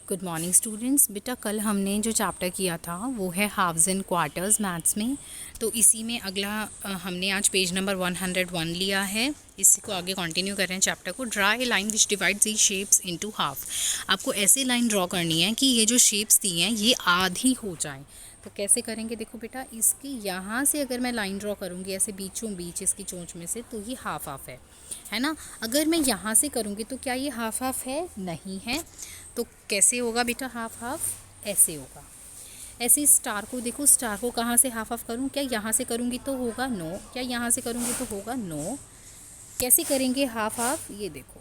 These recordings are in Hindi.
Good morning students. बेटा कल हमने जो चैप्टर किया था वो है हाफ्स एंड क्वार्टर्स मैथ्स में। तो इसी में अगला हमने आज पेज नंबर 101 लिया है। इसी को आगे कंटिन्यू कर रहे हैं चैप्टर को। Draw a line which divides the shapes into half. आपको ऐसी लाइन ड्रॉ करनी है कि ये जो शेप्स दी हैं ये आधी हो जाएं। तो कैसे करेंगे? देखो बेटा, इसकी यहाँ से अगर मैं लाइन ड्रॉ करूँगी ऐसे बीचों बीच इसकी चोंच में से, तो ये हाफ हाफ है ना। अगर मैं यहाँ से करूँगी तो क्या ये हाफ हाफ है? नहीं है। तो कैसे होगा बेटा हाफ हाफ? ऐसे होगा। ऐसे स्टार को देखो, स्टार को कहाँ से हाफ हाफ करूँ? क्या यहाँ से करूँगी तो होगा? नो। क्या यहाँ से करूँगी तो होगा? नो। कैसे करेंगे हाफ हाफ? ये देखो,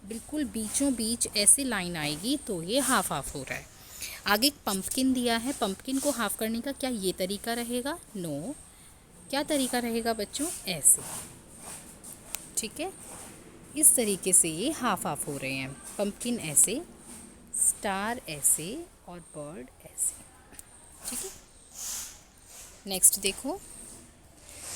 बिल्कुल बीचों बीच ऐसे लाइन आएगी तो ये हाफ हाफ हो रहा है। आगे एक पंपकिन दिया है, पंपकिन को हाफ करने का क्या ये तरीका रहेगा? नो। क्या तरीका रहेगा बच्चों? ऐसे। ठीक है, इस तरीके से ये हाफ हाफ हो रहे हैं। पंपकिन ऐसे, स्टार ऐसे और बर्ड ऐसे। ठीक है, नेक्स्ट देखो।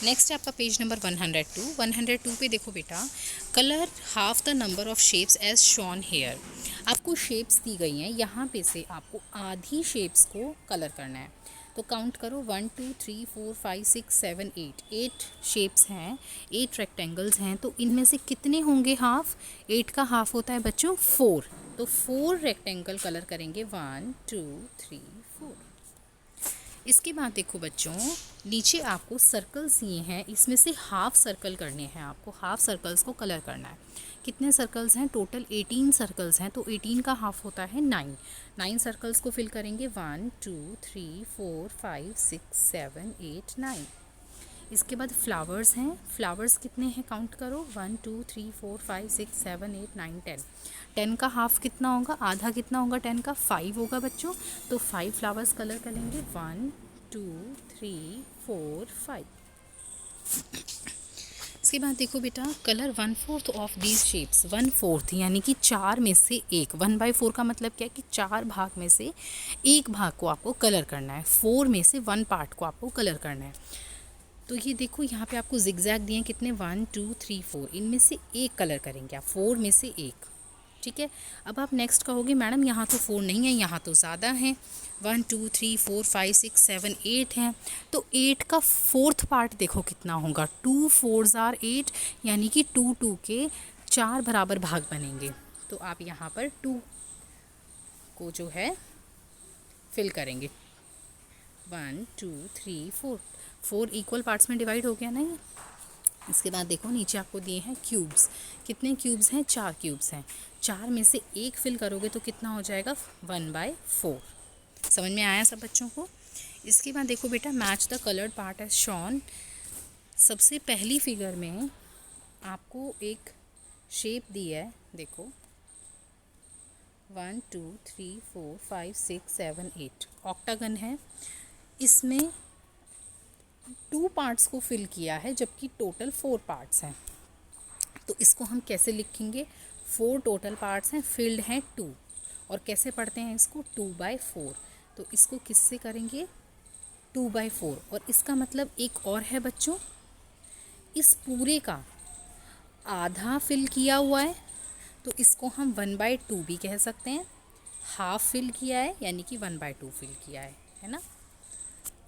नेक्स्ट है आपका पेज नंबर 102। 102 पे देखो बेटा, colour half the number of shapes as shown here. आपको शेप्स दी गई हैं, यहाँ पे से आपको आधी शेप्स को कलर करना है। तो काउंट करो, 1 2 3 4 5 6 7 8। 8 शेप्स हैं, 8 रेक्टेंगल्स हैं। तो इनमें से कितने होंगे हाफ? 8 का हाफ होता है बच्चों 4। तो 4 रेक्टेंगल कलर करेंगे, 1 2 3 4। इसके बाद देखो बच्चों, नीचे आपको सर्कल्स दिए हैं, इसमें से हाफ सर्कल करने हैं। आपको हाफ सर्कल्स को कलर करना है। कितने सर्कल्स हैं? टोटल 18 सर्कल्स हैं। तो 18 का हाफ होता है 9। 9 सर्कल्स को फिल करेंगे, 1 2 3 4 5 6 7 8 9। इसके बाद फ्लावर्स हैं। फ्लावर्स कितने हैं? काउंट करो, 1 2 3 4 5 6 7 8 9 10। 10 का हाफ कितना होगा? आधा कितना होगा 10 का? 5 होगा बच्चों। तो 5 फ्लावर्स कलर करेंगे, 1 2 3 4 5। इसके बाद देखो बेटा, कलर 1/4 ऑफ दीज शेप्स। 1/4 यानी कि 4 में से एक। 1/4 का मतलब क्या है कि 4 भाग में से एक भाग को आपको कलर करना है। 4 में से 1 पार्ट को आपको कलर करना है। तो ये देखो, यहाँ पे आपको जिगजैग दिए हैं कितने? 1 2 3 4। इनमें से एक कलर करेंगे आप, 4 में से एक। ठीक है, अब आप नेक्स्ट कहोगे मैडम यहाँ तो 4 नहीं है, यहाँ तो ज़्यादा है। 1 2 3 4 5 6 7 8 है। तो 8 का 4th पार्ट देखो कितना होगा? 2 4s are 8, यानी कि 2 2 के 4 बराबर भाग बनेंगे। तो आप यहाँ पर 2 को जो है फिल करेंगे, 1 2 3 4। 4 इक्वल पार्ट्स में डिवाइड हो गया ना ये। इसके बाद देखो, नीचे आपको दिए हैं क्यूब्स। कितने क्यूब्स हैं? 4 क्यूब्स हैं। 4 में से एक फिल करोगे तो कितना हो जाएगा? 1/4। समझ में आया सब बच्चों को? इसके बाद देखो बेटा, match the coloured part as shown. सबसे पहली फिगर में आपको एक शेप दी है, देखो 1 2 3 4 5 6 7 8 ऑक्टागन है। इसमें 2 पार्ट्स को फिल किया है जबकि टोटल 4 पार्ट्स हैं। तो इसको हम कैसे लिखेंगे? 4 टोटल पार्ट्स हैं, फिल्ड हैं 2। और कैसे पढ़ते हैं इसको? 2/4। तो इसको किससे करेंगे? 2/4। और इसका मतलब एक और है बच्चों, इस पूरे का आधा फिल किया हुआ है, तो इसको हम 1/2 भी कह सकते हैं। हाफ फिल किया है यानी कि 1/2 फिल किया है ना।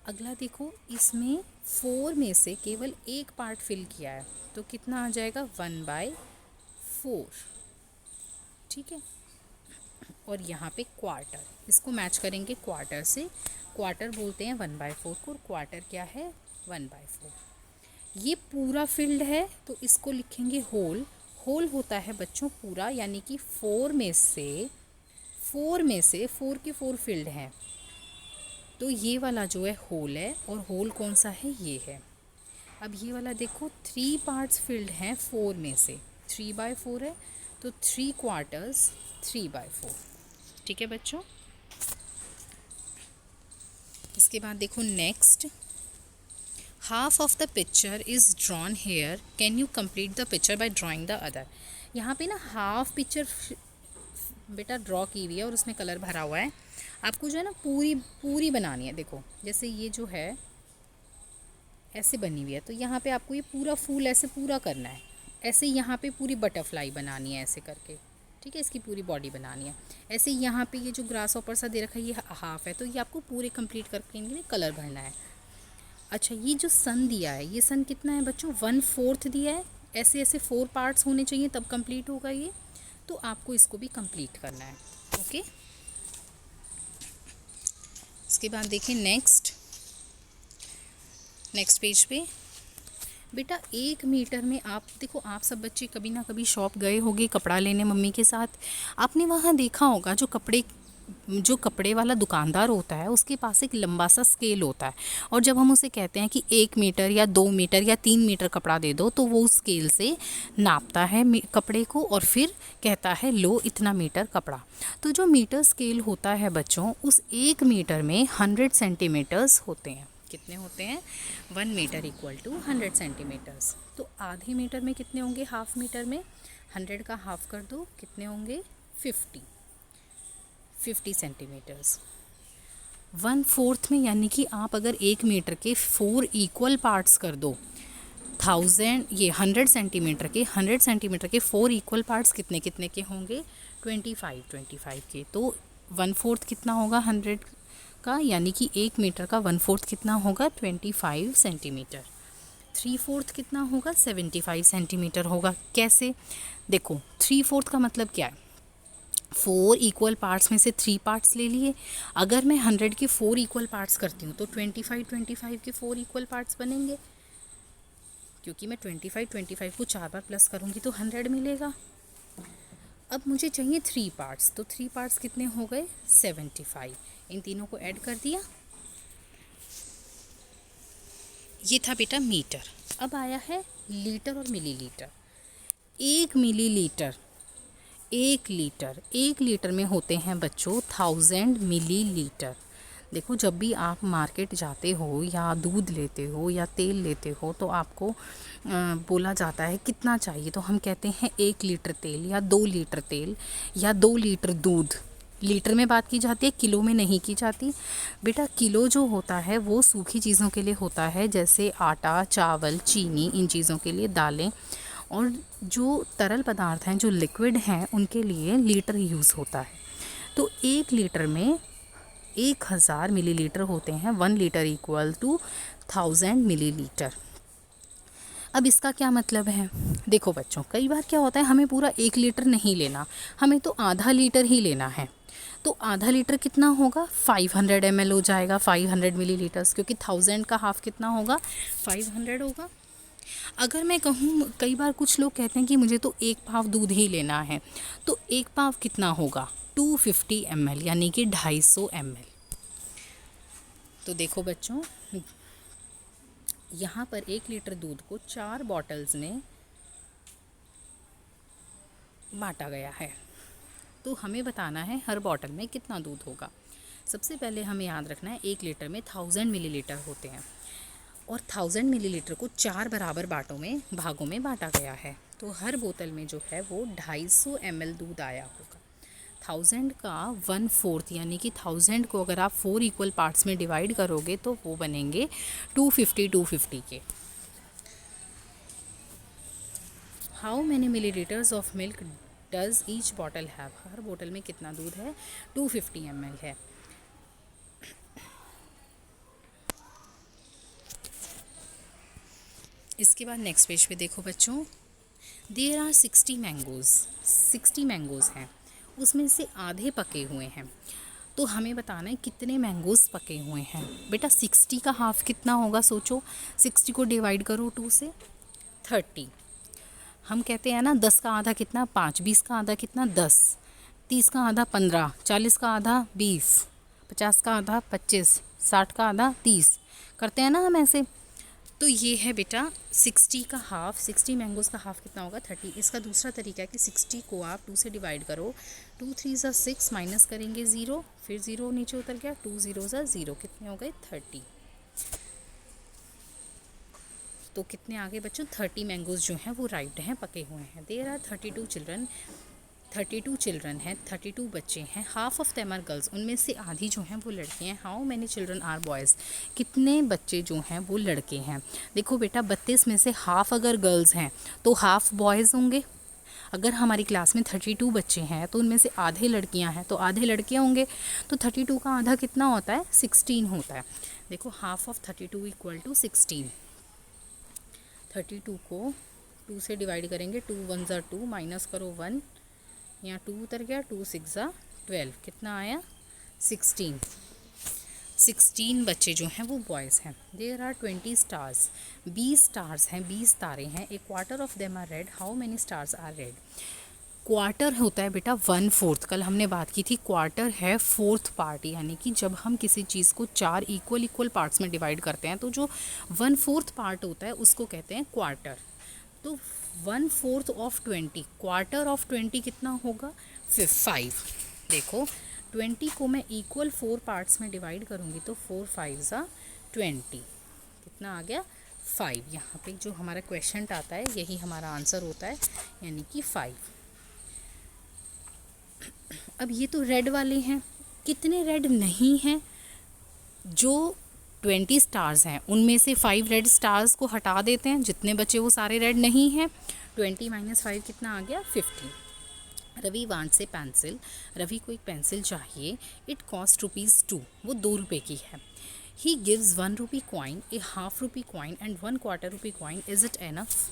अगला देखो, इसमें 4 में से केवल एक पार्ट फिल किया है, तो कितना आ जाएगा? 1/4। ठीक है, और यहाँ पे क्वार्टर, इसको मैच करेंगे क्वार्टर से। क्वार्टर बोलते हैं 1/4 को, और क्वार्टर क्या है? 1/4। ये पूरा फिल्ड है तो इसको लिखेंगे होल। होल होता है बच्चों पूरा, यानी कि 4 में से 4 के 4 फिल्ड हैं। तो ये वाला जो है होल है, और होल कौन सा है? ये है। अब ये वाला देखो, 3 पार्ट्स फिल्ड हैं 4 में से, 3/4 है, तो 3 क्वार्टर्स 3/4। ठीक है बच्चों। इसके बाद देखो next, half of the picture is drawn here, can you complete the picture by drawing the other. यहाँ पे ना हाफ पिक्चर बेटा ड्रॉ की हुई है और उसमें कलर भरा हुआ है। आपको जो है ना पूरी पूरी बनानी है। देखो जैसे ये जो है ऐसे बनी हुई है, तो यहाँ पे आपको ये पूरा फूल ऐसे पूरा करना है। ऐसे यहाँ पे पूरी बटरफ्लाई बनानी है ऐसे करके। ठीक है, इसकी पूरी बॉडी बनानी है। ऐसे ही यहाँ पे ये जो ग्रास ऑपर सा दे रखा है ये हाफ है, तो ये आपको पूरे कंप्लीट करके इनके कलर भरना है। अच्छा, ये जो सन दिया है, ये सन कितना है बच्चों, 1/4 दिया है। ऐसे ऐसे 4 पार्ट्स होने चाहिए तब कंप्लीट होगा ये, तो आपको इसको भी कंप्लीट करना है। ओके, इसके बाद देखिए नेक्स्ट पेज पे बेटा 1 मीटर में आप देखो, आप सब बच्चे कभी ना कभी शॉप गए होंगे कपड़ा लेने मम्मी के साथ। आपने वहाँ देखा होगा जो कपड़े वाला दुकानदार होता है उसके पास एक लंबा सा स्केल होता है, और जब हम उसे कहते हैं कि 1 मीटर या 2 मीटर या 3 मीटर कपड़ा दे दो, तो वो उस स्केल से नापता है कपड़े को और फिर कहता है लो इतना मीटर कपड़ा। तो जो मीटर स्केल होता है बच्चों, उस 1 मीटर में 100 सेंटीमीटर्स होते हैं। कितने होते हैं, 1 मीटर इक्वल टू 100 सेंटीमीटर्स। तो आधे मीटर में कितने होंगे, हाफ मीटर में 100 का हाफ कर दो, कितने होंगे 50 सेंटीमीटर्स। 1/4 में, यानी कि आप अगर 1 मीटर के 4 इक्वल पार्ट्स कर दो, 100 सेंटीमीटर के 4 इक्वल पार्ट्स कितने कितने के होंगे, 25 के। तो 1/4 कितना होगा 100 का, यानी कि 1 मीटर का 1/4 कितना होगा 25 सेंटीमीटर। 3/4 कितना होगा 75 सेंटीमीटर होगा। कैसे, देखो 3/4 का मतलब क्या है, 4 इक्वल पार्ट्स में से 3 पार्ट्स ले लिए। अगर मैं 100 के 4 इक्वल पार्ट्स करती हूँ तो 25 के 4 इक्वल पार्ट्स बनेंगे, क्योंकि मैं 25 को 4 बार प्लस करूँगी तो 100 मिलेगा। अब मुझे चाहिए 3 पार्ट्स, तो 3 पार्ट्स कितने हो गए 75। इन तीनों को ऐड कर दिया, ये था बेटा मीटर। अब आया है लीटर और मिलीलीटर। 1 मिलीलीटर 1 लीटर में होते हैं बच्चों 1000 मिलीलीटर। देखो, जब भी आप मार्केट जाते हो या दूध लेते हो या तेल लेते हो तो आपको बोला जाता है कितना चाहिए, तो हम कहते हैं 1 लीटर तेल या 2 लीटर तेल या 2 लीटर दूध। लीटर में बात की जाती है, किलो में नहीं की जाती। बेटा किलो जो होता है वो सूखी चीज़ों के लिए होता है, जैसे आटा, चावल, चीनी, इन चीज़ों के लिए, दालें। और जो तरल पदार्थ हैं, जो लिक्विड हैं, उनके लिए लीटर यूज़ होता है। तो 1 लीटर में 1000 मिलीलीटर होते हैं। 1 लीटर इक्वल टू 1000 मिलीलीटर। अब इसका क्या मतलब है, देखो बच्चों, कई बार क्या होता है हमें पूरा 1 लीटर नहीं लेना, हमें तो आधा लीटर ही लेना है। तो आधा लीटर कितना होगा 500 ml हो जाएगा, 500 मिलीलीटर्स, क्योंकि 1000 का हाफ कितना होगा 500 होगा। अगर मैं कहूँ, कई बार कुछ लोग कहते हैं कि मुझे तो 1 पाव दूध ही लेना है, तो 1 पाव कितना होगा 250 ml, यानी कि 250 ml। तो देखो बच्चों, यहाँ पर 1 लीटर दूध को 4 बॉटल्स में बांटा गया है, तो हमें बताना है हर बॉटल में कितना दूध होगा। सबसे पहले हमें याद रखना है 1 लीटर में 1000 मिलीलीटर होते हैं, और 1000 मिलीलीटर को 4 बराबर भागों में बांटा गया है। तो हर बोतल में जो है वो 250 ml दूध आया होगा। 1000 का 1/4, यानी कि 1000 को अगर आप 4 इक्वल पार्ट्स में डिवाइड करोगे तो वो बनेंगे 250 के। How many millilitres of milk does each bottle have, हर बोतल में कितना दूध है 250 ml है। इसके बाद नेक्स्ट पेज पे देखो बच्चों, देयर आर 60 मैंगोज़ हैं, उसमें से आधे पके हुए हैं। तो हमें बताना है कितने मैंगोज़ पके हुए हैं। बेटा 60 का हाफ कितना होगा, सोचो, 60 को डिवाइड करो 2 से, 30। हम कहते हैं ना 10 का आधा कितना 5, 20 का आधा कितना 10, 30 का आधा 15, 40 का आधा 20, 50 का आधा 25, 60 का आधा 30, करते हैं ना हम ऐसे। तो ये है बेटा 60 का हाफ, 60 मैंगोज़ का हाफ कितना होगा 30। इसका दूसरा तरीका है कि 60 को आप 2 से डिवाइड करो, 2 3 ज़ा 6, माइनस करेंगे 0, फिर 0 नीचे उतर गया, 2 0 ज़ा 0, कितने हो गए 30। तो कितने आगे बच्चों 30 मैंगोज़ जो हैं वो राइट हैं, पके हुए हैं। देयर आर 32 चिल्ड्रन हैं, 32 बच्चे हैं। Half of them are girls, उनमें से आधी जो हैं वो लड़के हैं। How many children are boys, कितने बच्चे जो हैं वो लड़के हैं। देखो बेटा 32 में से हाफ अगर गर्ल्स हैं तो हाफ बॉयज़ होंगे। अगर हमारी क्लास में 32 बच्चे हैं तो उनमें से आधे लड़कियां हैं तो आधे लड़के होंगे, तो 32 का आधा कितना होता है? 16 होता है। देखो हाफ ऑफ 32 इक्वल टू 16। 32 को 2 से डिवाइड करेंगे, 2 1 ज़ा 2, माइनस करो 1, यहाँ 2 उतर गया, 2 6 ज़ा 12, कितना आया? 16। 16 बच्चे जो हैं वो बॉयज़ हैं। देयर आर 20 स्टार्स, 20 स्टार्स हैं, 20 तारे हैं। A quarter of them are red, how many stars are red? Quarter होता है बेटा 1/4। कल हमने बात की थी, क्वार्टर है 4th पार्ट, यानी कि जब हम किसी चीज़ को 4 इक्वल पार्ट्स में डिवाइड करते हैं तो जो 1/4 पार्ट होता है उसको कहते हैं क्वार्टर। तो 1/4 ऑफ 20, क्वार्टर ऑफ 20 कितना होगा? 5। देखो 20 को मैं इक्वल 4 पार्ट्स में डिवाइड करूँगी तो 4 5 ज़ा 20, कितना आ गया? 5। यहाँ पे जो हमारा क्वेश्चन आता है यही हमारा आंसर होता है, यानी कि 5। अब ये तो रेड वाले हैं, कितने रेड नहीं हैं? जो 20 स्टार्स हैं उनमें से 5 रेड स्टार्स को हटा देते हैं, जितने बचे वो सारे रेड नहीं हैं। 20 - 5 कितना आ गया? 50। Ravi wants a pencil, Ravi को एक पेंसिल चाहिए। इट कॉस्ट ₹2, वो 2 रुपये की है। He gives 1 rupee coin, a half rupee coin and 1/4 rupee coin, is it enough?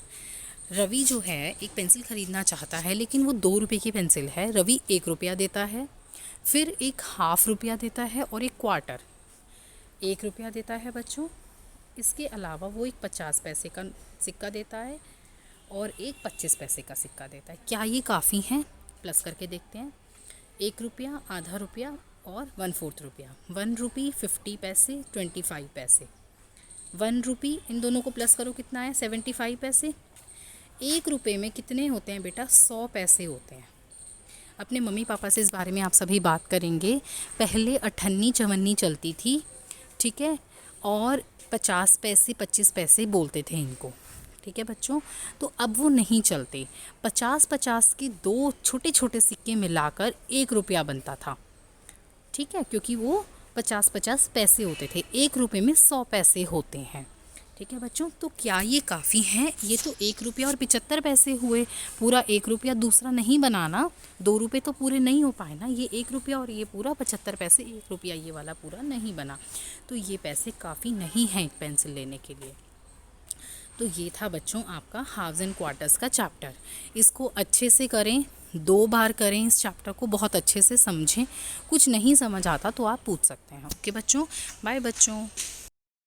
Ravi जो है एक पेंसिल ख़रीदना चाहता है, लेकिन वो 2 रुपये की पेंसिल है। रवि 1 रुपया देता है, फिर एक हाफ रुपया देता है और एक क्वार्टर 1 रुपया देता है बच्चों। इसके अलावा वो एक 50 पैसे का सिक्का देता है और एक 25 पैसे का सिक्का देता है। क्या ये काफ़ी हैं? प्लस करके देखते हैं। 1 रुपया, आधा रुपया और 1/4 रुपया। 1 रुपी 50 पैसे, 25 पैसे। 1 रुपी, इन दोनों को प्लस करो, कितना है? 75 पैसे। 1 रुपये में कितने होते हैं बेटा? 100 पैसे होते हैं। अपने मम्मी पापा से इस बारे में आप सभी बात करेंगे। पहले अठन्नी चवन्नी चलती थी, ठीक है, और 50 पैसे 25 पैसे बोलते थे इनको, ठीक है बच्चों। तो अब वो नहीं चलते। 50-50 के 2 छोटे छोटे सिक्के मिलाकर 1 रुपया बनता था, ठीक है, क्योंकि वो 50-50 पैसे होते थे। 1 रुपये में 100 पैसे होते हैं, ठीक है बच्चों। तो क्या ये काफ़ी हैं? ये तो 1 रुपया और 75 पैसे हुए, पूरा 1 रुपया दूसरा नहीं बनाना। 2 रुपये तो पूरे नहीं हो पाए ना, ये 1 रुपया और ये पूरा 75 पैसे, 1 रुपया ये वाला पूरा नहीं बना, तो ये पैसे काफ़ी नहीं हैं एक पेंसिल लेने के लिए। तो ये था बच्चों आपका हाफ्स एंड क्वार्टर्स का चैप्टर। इसको अच्छे से करें, 2 बार करें, इस चैप्टर को बहुत अच्छे से समझें। कुछ नहीं समझ आता तो आप पूछ सकते हैं। ओके बच्चों, बाय बच्चों।